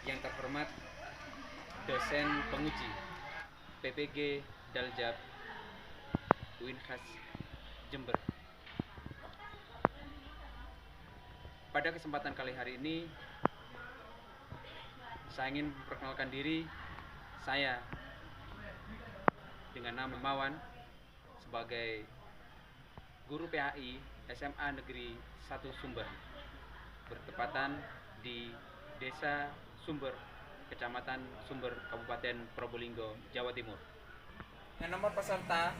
Yang terhormat dosen penguji PPG Daljab Uinhas Jember. Pada kesempatan kali hari ini saya ingin memperkenalkan diri saya dengan nama Mawan sebagai guru PAI SMA Negeri 1 Sumber, bertepatan di Desa Sumber, Kecamatan Sumber, Kabupaten Probolinggo, Jawa Timur. Yang nomor peserta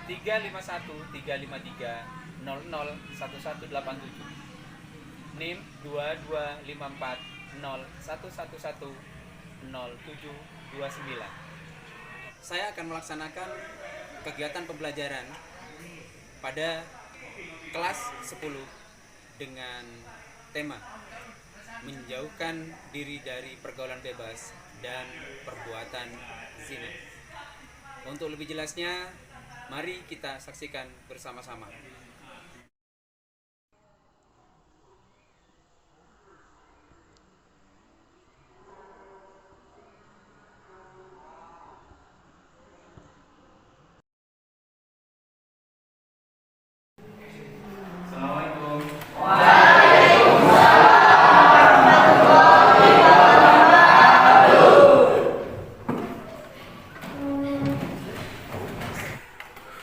351 353 001187, NIM 2254 0111 0729. Saya akan melaksanakan kegiatan pembelajaran pada kelas 10 dengan tema menjauhkan diri dari pergaulan bebas dan perbuatan zina. Untuk lebih jelasnya, mari kita saksikan bersama-sama.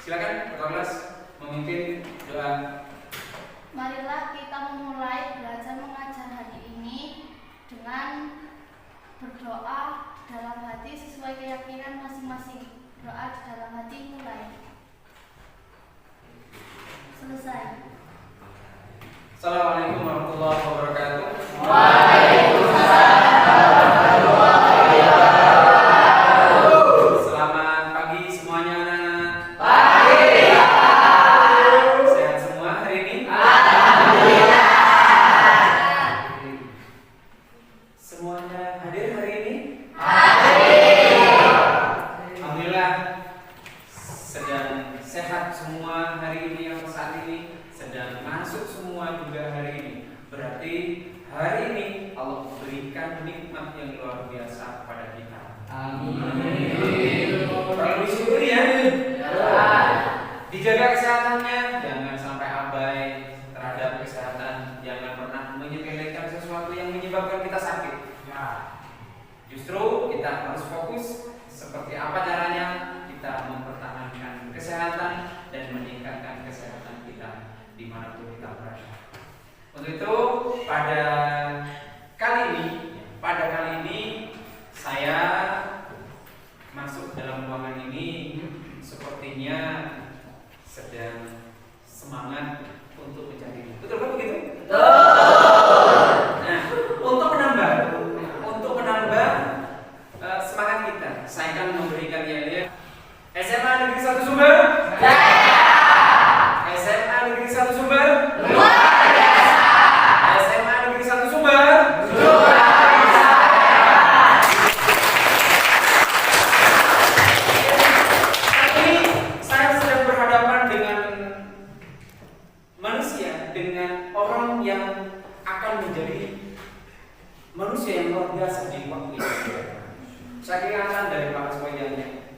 Silakan Ketua kelas memimpin doa. Marilah kita memulai belajar mengajar hari ini dengan berdoa dalam hati sesuai keyakinan masing-masing. Doa di dalam hati mulai. Selesai. Assalamualaikum warahmatullahi wabarakatuh. Selamat pagi semuanya anak-anak. Sehat semua hari ini? Semuanya hadir hari ini? Alhamdulillah sedang sehat semua hari ini, yang saat ini sedang masuk semua juga hari ini. Berarti hari ini Allah berikan nikmat yang luar biasa kepada kita. Perlu disyukuri ya. Dijaga kesehatannya, jangan sampai abai terhadap kesehatan, jangan pernah menyepelekan sesuatu yang menyebabkan kita sakit. Justru kita harus fokus seperti apa caranya kita mempertahankan kesehatan dan meningkatkan kesehatan kita dimanapun kita berada. Untuk itu pada kali ini saya masuk dalam ruangan ini sepertinya sedang semangat untuk mencari. Betul kan begitu? Nah, untuk menambah semangat kita, saya akan memberikan yel-yel. SMA Negeri 1 Sumber. SMA Negeri 1 Sumber. SMA Negeri 1 Sumber. Ini saya sedang berhadapan dengan manusia, dengan orang yang akan menjadi manusia yang luar biasa di waktu ini. Saya kelihatan dari para semuanya,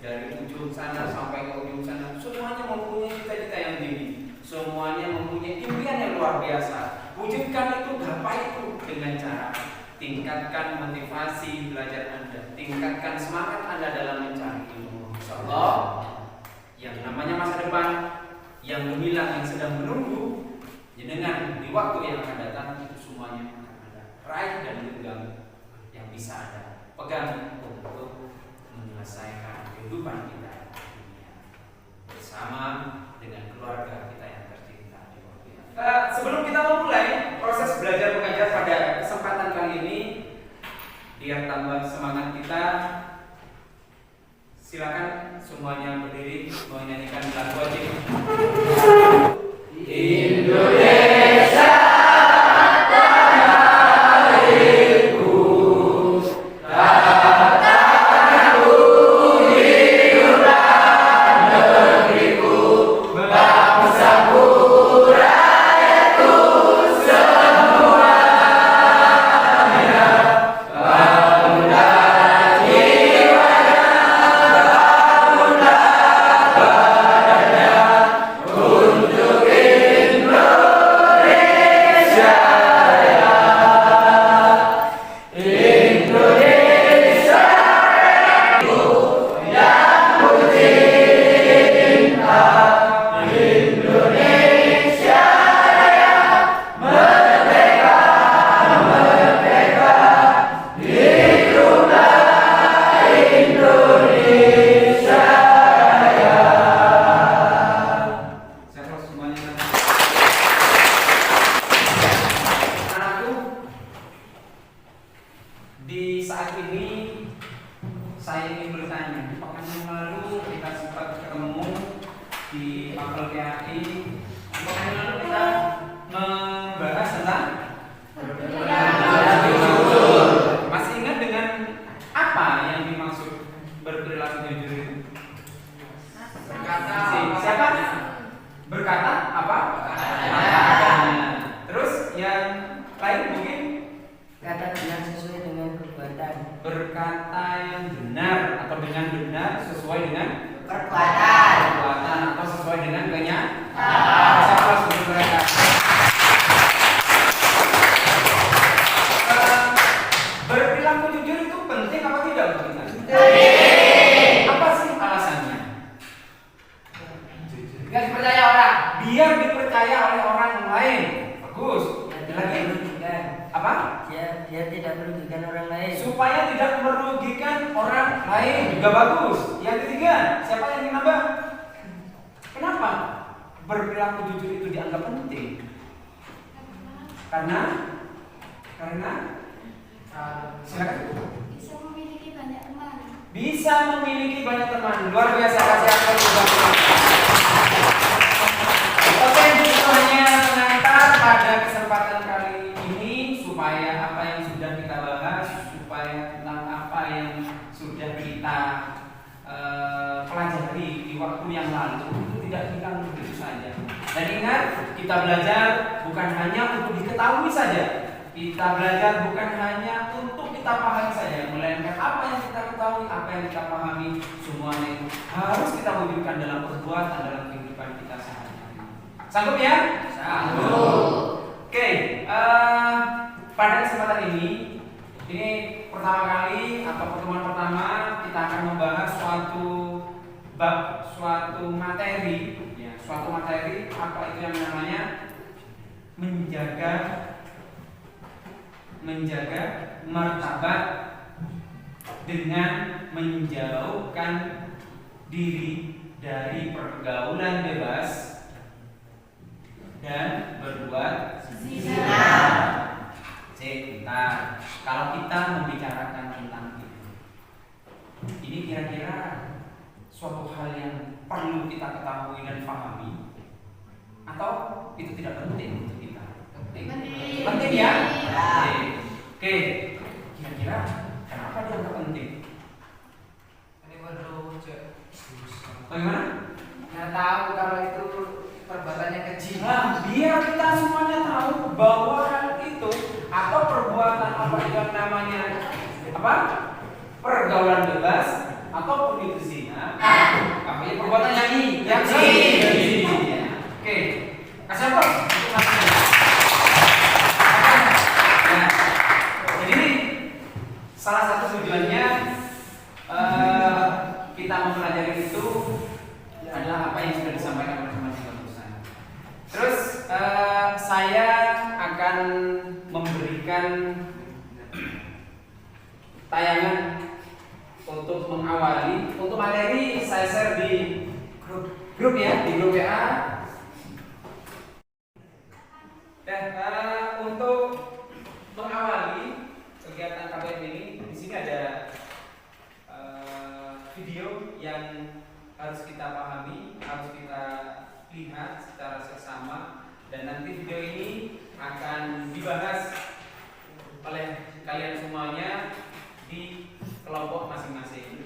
dari ujung sana sampai ke ujung sana, semuanya mempunyai cita-cita yang tinggi, semuanya mempunyai impian yang luar biasa. Wujudkan itu, gapai itu dengan cara tingkatkan motivasi belajar Anda, tingkatkan semangat Anda dalam mencari ilmu. Insyaallah, yang namanya masa depan yang gemilang yang sedang menunggu jenengan di waktu yang akan datang, itu semuanya akan Anda raih dan genggam, yang bisa Anda pegang untuk menyelesaikan kehidupan kita di dunia bersama dengan keluarga kita yang tercinta di waktu ini. Sebelum kita memulai proses belajar mengajar pada kesempatan kali ini, biar tambah semangat kita, silakan semuanya berdiri menyanyikan lagu wajib. Indonesia. Bangsaku, rakyatku semuanya. Di saat ini saya ingin bertanya, pekan yang lalu kita sempat ketemu di Mapel PAI. Pekan yang lalu kita membahas tentang masih ingat dengan apa yang dimaksud berperilaku jujur itu? Berkata siapa? Berkata apa? Adanya. Terus yang lain mungkin kata benar sesuai dengan perbuatan. berkata yang benar atau dengan benar sesuai dengan Perbuatan atau sesuai dengan kenyataan. Siapa sebut mereka? Berperilaku jujur itu penting apa tidak untuk kita? Apa sih alasannya? Biar dipercaya orang. Biar dipercaya oleh orang lain. Bagus. Dia Lagi merugikan. apa? Dia tidak merugikan orang lain. Supaya tidak merugikan orang lain juga bagus. Yang ketiga, siapa yang ingin nambah? Kenapa berperilaku jujur itu dianggap penting? Karena silakan. Bisa memiliki banyak teman. Bisa memiliki banyak teman. Luar biasa, kasih aplaus juga. Oke, itu hanya pengantar pada kesempatan kali ini supaya apa yang sudah kita bahas, supaya tentang apa yang sudah kita pelajari di waktu yang lalu itu tidak hilang begitu saja. Dan ingat, kita belajar bukan hanya untuk diketahui saja. Kita belajar bukan hanya untuk kita pahami saja, melainkan apa yang kita ketahui, apa yang kita pahami, semuanya itu harus kita wujudkan dalam perbuatan, dalam kehidupan kita sehari-hari. Sanggup ya? Sanggup. Oke, pada kesempatan ini pertama kali atau pertemuan pertama kita akan membahas suatu materi, ya, suatu materi apa itu yang namanya menjaga martabat dengan menjauhkan diri dari pergaulan bebas dan berbuat Zina. Bentar. Kalau kita membicarakan tentang ini kira-kira suatu hal yang perlu kita ketahui dan pahami atau itu tidak penting untuk kita? Penting ya? Oke. Kira-kira kenapa dianggap penting? Ini baru Bagaimana? nggak tahu kalau itu perbuatannya kecil. Nah, biar kita semuanya tahu bahwa hal itu atau perbuatan apa yang namanya apa? Pergaulan bebas ataupun itu zina. Apa ya perbuatan yang ini? Oke. Kasih apa? Nah, jadi salah satu tujuannya kita mempelajari itu adalah apa yang sudah disampaikan oleh teman-teman barusan. Terus saya akan memberikan tayangan untuk mengawali. Untuk materi saya share di grup ya, di grup WA. Dan untuk mengawali kegiatan KBM ini, di sini ada video yang harus kita pahami, harus kita lihat secara seksama, dan nanti video ini akan dibahas oleh kalian semuanya di kelompok masing-masing.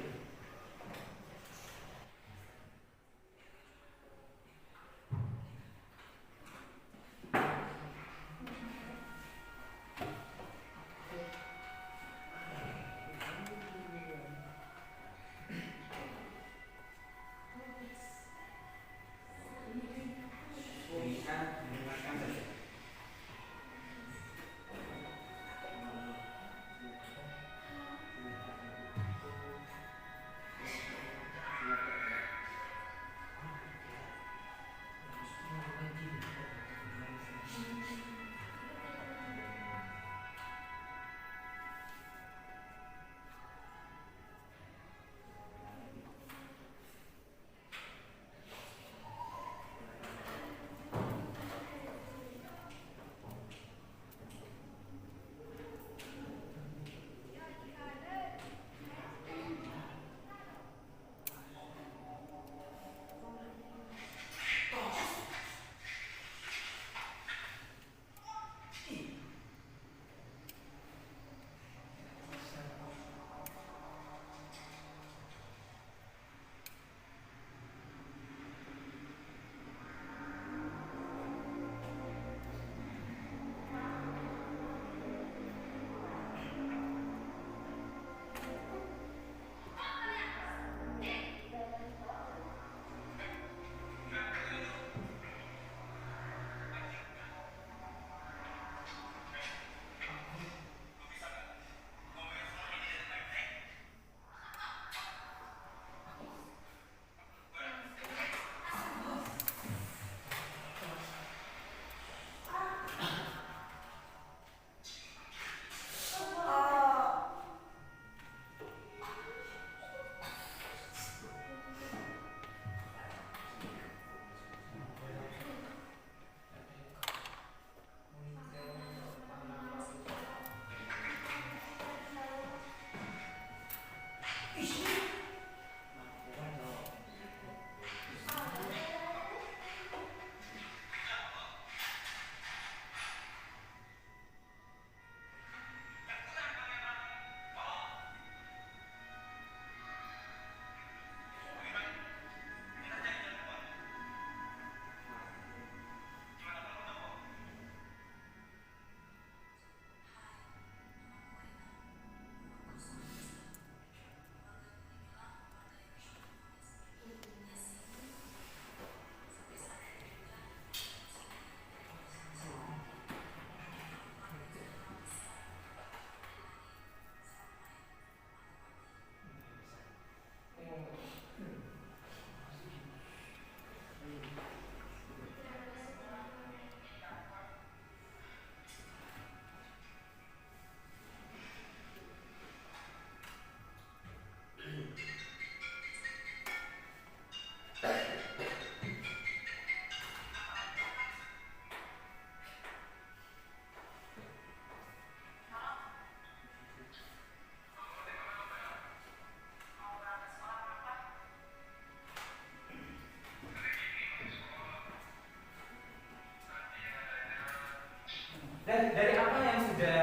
dari apa yang sudah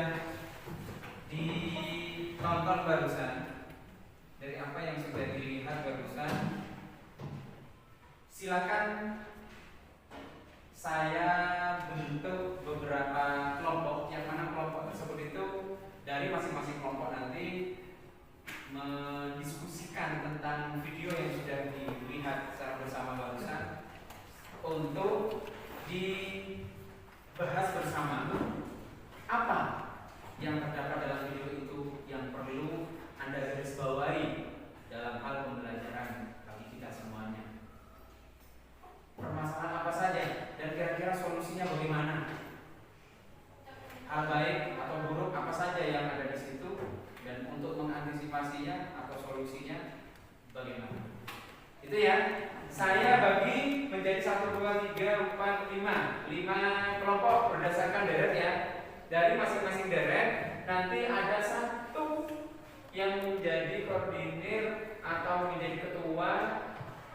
ditonton barusan, dari apa yang sudah dilihat barusan, silakan saya bentuk beberapa kelompok, yang mana kelompok tersebut itu dari masing-masing kelompok nanti mendiskusikan tentang video yang sudah dilihat secara bersama barusan untuk dibahas bersama apa yang terdapat dalam video itu yang perlu Anda garis bawahi dalam hal pembelajaran bagi kita semuanya. Permasalahan apa saja dan kira-kira solusinya bagaimana? Hal baik atau buruk apa saja yang ada di situ dan untuk mengantisipasinya atau solusinya bagaimana? Itu ya. Saya bagi menjadi 1, 2, 3, 4, 5 kelompok berdasarkan deret ya. Dari masing-masing deret nanti ada satu yang menjadi koordinir atau menjadi ketua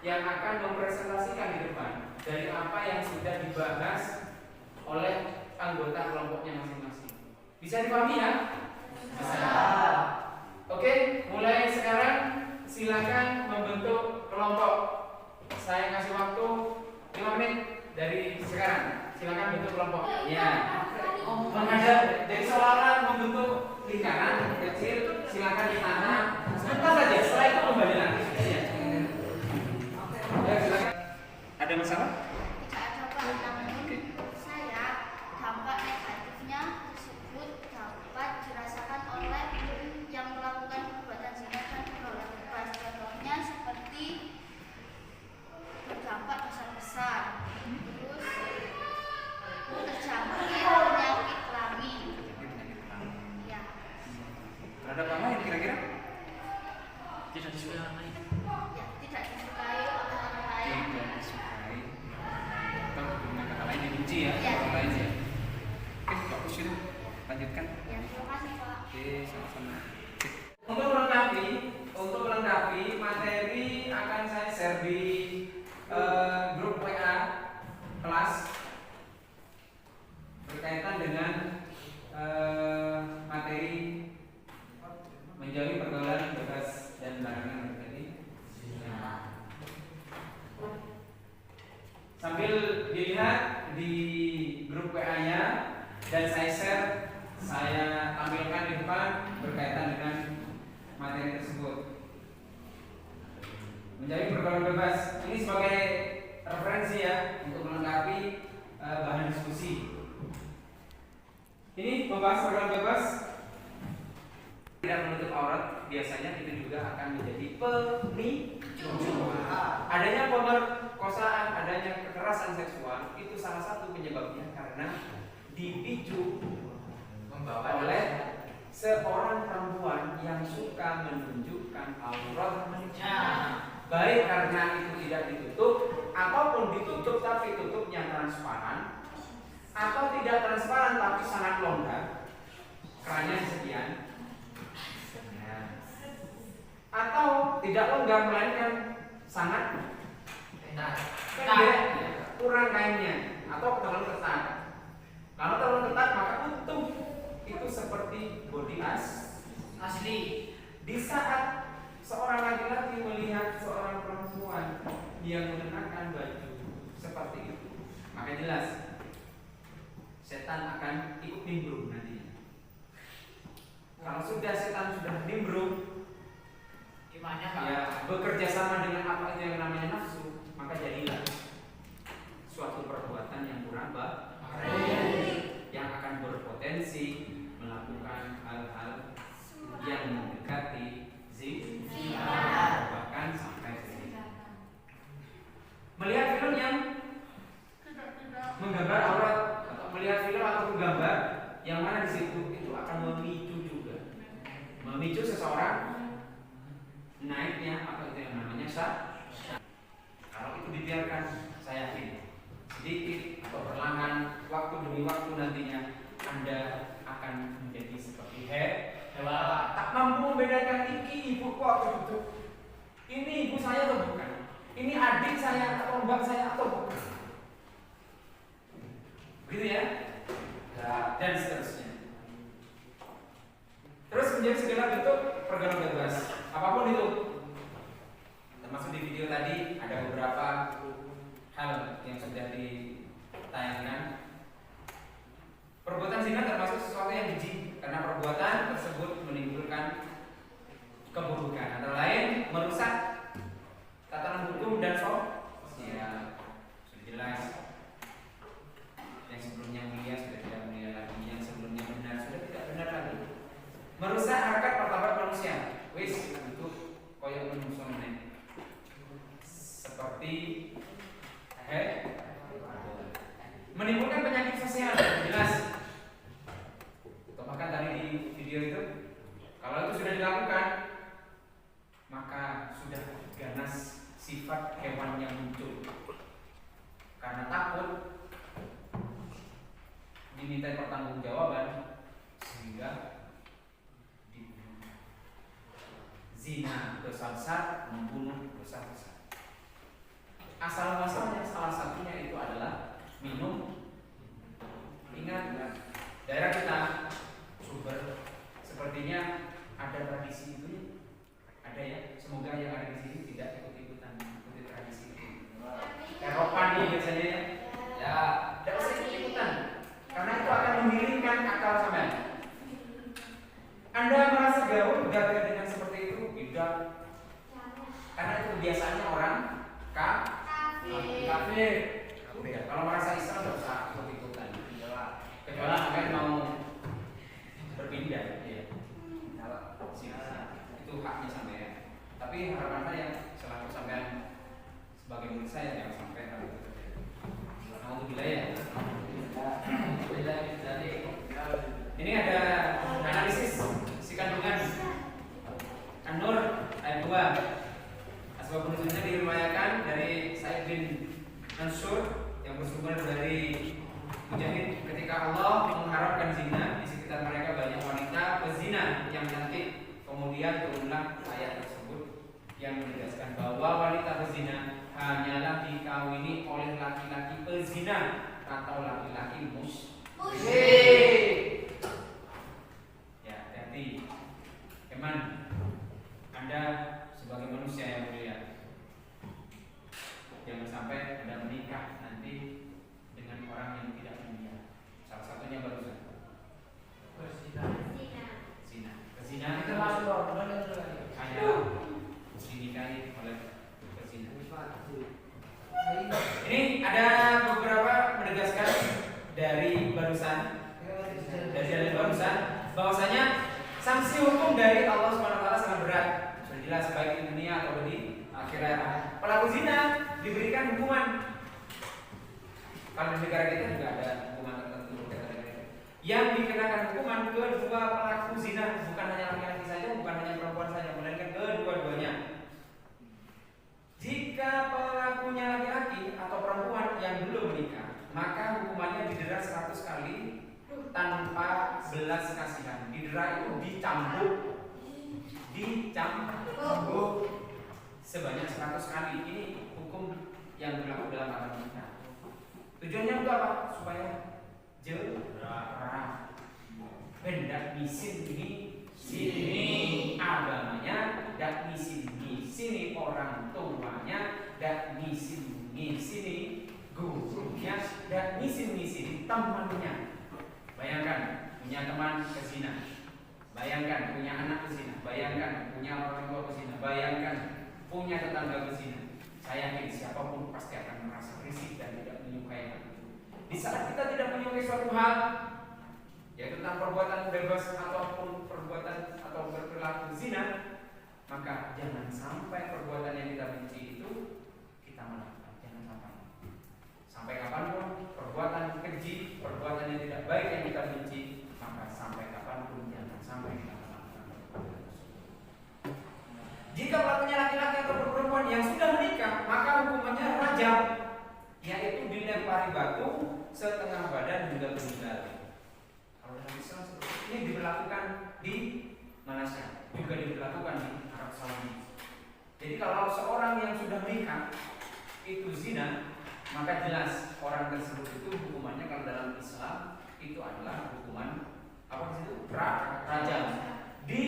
yang akan mempresentasikan di depan dari apa yang sudah dibahas oleh anggota kelompoknya masing-masing. Bisa dipahami ya? Bisa. Oke, mulai sekarang silakan membentuk kelompok. Saya kasih waktu 5 menit dari sekarang. Silakan bentuk kelompok. Ya. Menghadap jadi seolah-olah membentuk lingkaran kecil. Silakan ditanam. Sebentar saja. Setelah itu kembali lagi. Ya. Ya, silakan. Ada masalah? Tidak ada Pak, namun saya dampak negatifnya tersebut dapat dirasakan oleh yang melakukan perbuatan zina dan pergaulan bebas. Contohnya seperti berdampak dosa besar, terus terjangkit penyakit kelamin. Ya. Terhadap apa yang kira-kira? Tidak disukai orang lain. Ya, tidak disukai oleh orang lain. Tidak disukai. Atau dengan kata lain dibenci ya? Ya. Orang lain ya. Oke, bagus itu. Lanjutkan. Ya, terima kasih Pak. Oke, sama-sama. Untuk melengkapi materi akan saya share di grup WA kelas berkaitan dengan materi menjauhi pergaulan bebas dan larangan terjadi. Sambil dilihat di grup WA-nya dan saya share, saya tampilkan di depan berkaitan dengan materi tersebut. Menjadi pergaulan bebas ini sebagai referensi ya untuk melengkapi bahan diskusi. Ini membahas pergaulan bebas tidak menutup aurat, biasanya itu juga akan menjadi pemicu. Adanya pemerkosaan, adanya kekerasan seksual itu salah satu penyebabnya karena dipicu oleh seorang perempuan yang suka menunjukkan auratnya, baik karena itu tidak ditutup ataupun ditutup tapi tutupnya transparan, atau tidak transparan tapi sangat longgar, kerannya sekian, atau tidak longgar melainkan sangat pendek, kurang kainnya atau terlalu ketat. Kalau terlalu ketat maka utuh, itu seperti body asli. Di saat seorang laki-laki melihat seorang perempuan yang mengenakan baju seperti itu, maka jelas setan akan ikut nimbrung nantinya. Kalau setan sudah nimbrung, ya bekerja sama dengan apa itu yang namanya nafsu, maka jadilah suatu perbuatan yang kurang baik, yang akan berpotensi melakukan hal-hal yang mendekati zina, bahkan sampai zina. Melihat film yang menggambar aurat atau melihat film atau gambar yang mana di situ itu akan memicu seseorang naiknya apa itu yang namanya sah. Kalau itu dibiarkan, saya yakin sedikit atau perlahan, waktu demi waktu nantinya Anda akan menjadi seperti hewan, tak mampu membedakan ini ibu kok gitu, ini ibu saya atau bukan, ini adik saya atau mbak saya atau bukan, begitu ya. Ya, dan seterusnya. Terus menjadi segala bentuk pergaulan bebas, apapun itu. Termasuk di video tadi ada beberapa hal yang sudah ditayangkan. Perbuatan zina termasuk sesuatu yang keji karena perbuatan tersebut menimbulkan keburukan, antara lain merusak tatanan hukum dan ya sudah jelas. Yang sebelumnya mulia sudah tidak mulia lagi, yang sebelumnya benar sudah tidak benar lagi. Merusak harkat martabat manusia, wis untuk koyok menusone. Seperti menimbulkan penyakit sosial, jelas. Bahkan tadi di video itu, kalau itu sudah dilakukan, maka sudah ganas sifat hewan yang muncul. Karena takut diminta pertanggungjawaban, sehingga dibunuh. Zina dosa besar, membunuh dosa besar. Asal muasalnya salah satunya itu adalah minum. Ingat, daerah kita Sumber sepertinya ada tradisi itu, ada ya. Semoga yang ada di sini tidak ikut-ikutan ikuti tradisi itu. Eropa nih biasanya ya. Ya, tidak usah ikut-ikutan, karena itu akan menggilingkan akal sampean. Anda merasa gaul gagah dengan seperti itu, tidak. Karena itu kebiasaannya orang kafir. Kalau merasa Islam tidak usah ikut-ikutan. Kecuali sampean mau berpindah, ya. Itu haknya sampean. Tapi harapan saya selaku sampean sebagai murid saya jangan sampai hal itu terjadi. Alhamdulillah ya. Ini ada analisis isi kandungan An-Nur ayat 2. Asbab nuzulnya diriwayatkan dari Sa'id bin Mansur yang bersumber dari Mujahid, ketika Allah mengharapkan zina, di sekitar mereka banyak wanita pezina yang cantik. Kemudian turunlah ayat tersebut yang menegaskan bahwa wanita pezina hanyalah dikawini oleh laki-laki pezina atau laki-laki musyrik. Ya, hati. Eman, Anda sebagai manusia yang mulia, jangan sampai Anda menikah nanti dengan orang yang tidak mulia. Salah satunya barusan zina itu hanya dinikahi oleh pezina. Ini ada beberapa menegaskan dari barusan, bahwasanya sanksi hukum dari Allah SWT sangat berat. Sudah jelas baik di dunia atau di akhirat. Pelaku zina diberikan hukuman. Kalau di negara kita juga ada hukuman tertentu yang dikenakan hukuman kedua pelaku zina, bukan hanya laki-laki saja, bukan hanya perempuan saja, melainkan kedua-duanya. Jika pelakunya laki-laki atau perempuan yang belum menikah, maka hukumannya didera 100 kali tanpa belas kasihan. Didera itu dicambuk sebanyak 100 kali. Ini hukum yang berlaku dalam agama kita. Tujuannya untuk apa? Supaya jerah. Hendak misin ini sini agamanya, dak misin sini orang tuanya, dak misin sini gurunya, dak misin sini temannya. Bayangkan punya teman pezina, bayangkan punya anak pezina, bayangkan punya orang tua pezina, bayangkan punya tetangga pezina. Saya yakin siapapun pasti akan merasa risih dan tidak menyukai hal itu. Di saat kita tidak menyukai suatu hal, yaitu tentang perbuatan bebas ataupun perbuatan atau berperilaku zina, maka jangan sampai perbuatan yang kita benci itu kita melakukan. Jangan sampai. Sampai kapanpun perbuatan keji, perbuatan yang tidak baik yang kita benci, maka sampai kapanpun jangan sampai kita melakukan perbuatan tersebut. Jika pelakunya laki-laki atau perempuan yang sudah menikah, maka hukumannya rajam, yaitu dilempari batu setengah badan hingga meninggal. Kalau dalam Islam ini diberlakukan di Malaysia, juga diberlakukan di Arab Saudi. Jadi kalau seorang yang sudah menikah itu zina, maka jelas orang tersebut itu hukumannya kalau dalam Islam itu adalah hukuman apa di situ? Rajam. Di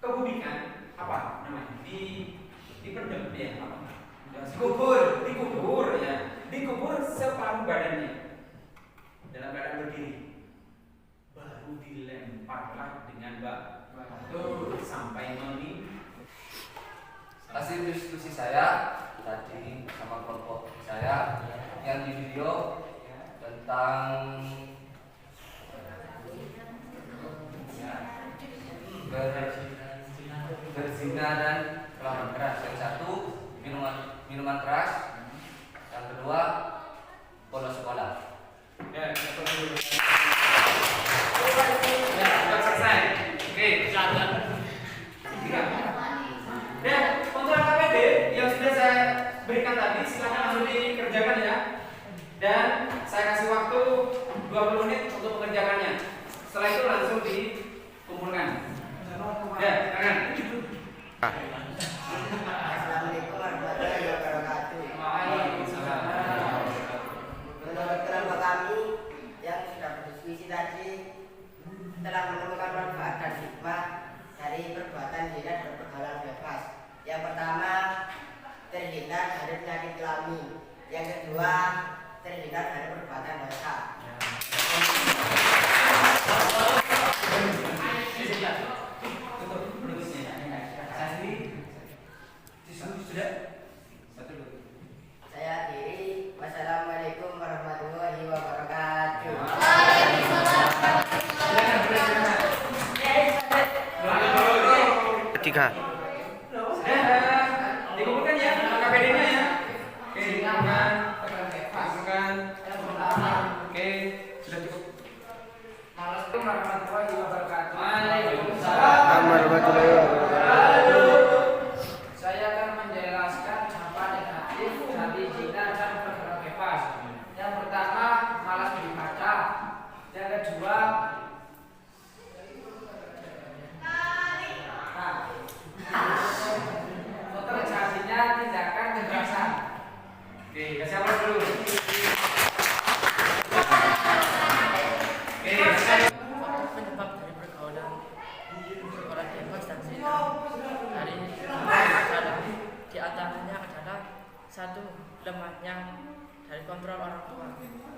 kebumikan apa namanya? Dipendem ya apa? Dikubur ya. Dikubur separuh badannya dalam keadaan berdiri. Baru dilemparlah dengan batu sampai meninggal. Hasil diskusi saya tadi sama kelompok saya yang di video tentang berzina dan kelamin keras. Yang satu minuman keras, yang kedua bolos sekolah. Ya, sudah selesai. Oke, Jalan. tiga. Dan untuk AKPD yang sudah saya berikan tadi, silakan langsung dikerjakan ya. Dan saya kasih waktu 20 menit untuk mengerjakannya. Setelah itu langsung dikumpulkan. Ya, silakan. Assalamualaikum warahmatullahi wabarakatuh. Waalaikumsalam. Menurut kelompok kami yang sudah berdiskusi tadi telah menemukan manfaat dan hikmah dari perbuatan zina dan pergaulan bebas. Yang pertama, terhindar dari penyakit kelamin. Yang kedua, terhindar dari perbuatan dosa. Tutup penutupnya. Saya sendiri sudah satu dulu. Saya akhiri. Wassalamualaikum warahmatullahi wabarakatuh. Tiga. Sudah dikumpulkan ya KPD-nya ya. Oke, dikumpulkan. Oke, sudah cukup. Assalamualaikum warahmatullahi wabarakatuh. Waalaikumsalam warahmatullahi wabarakatuh. Saya akan menjelaskan dampak negatif dari zina dan pergaulan bebas. Yang pertama, malas dibaca. Yang kedua, terjadinya tindakan kekerasan. Oke, kasih aplaus dulu. Oke, Faktor penyebab dari pergaulan bebas dan zina adalah di antaranya adalah satu, lemahnya dari kontrol orang tua,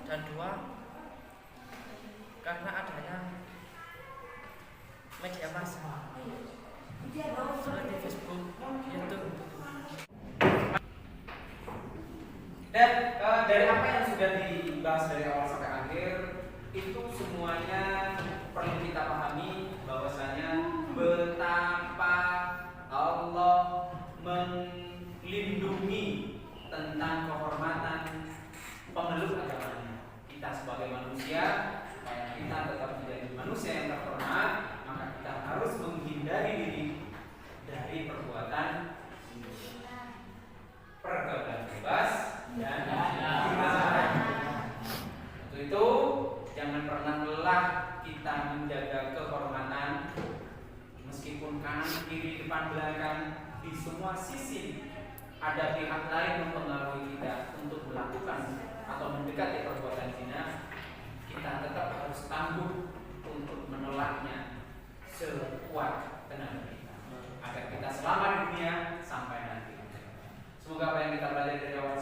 dan dua, karena adanya media massa seperti Facebook, YouTube. dan dari apa yang sudah dibahas dari awal sampai akhir itu semuanya perlu kita pahami bahwasanya betapa Allah melindungi tentang kehormatan pemeluk agamanya. Kita sebagai manusia supaya kita tetap menjadi manusia yang terhormat, maka kita harus menghindari diri dari perbuatan pergaulan bebas dan untuk itu jangan pernah lelah kita menjaga kehormatan meskipun kanan kiri depan belakang di semua sisi ada pihak lain mempengaruhi kita untuk melakukan atau mendekati perbuatan zina, kita tetap harus tangguh untuk menolaknya sekuat tenaga kita agar kita selamat di dunia sampai nanti. Semoga apa yang kita pelajari dari awal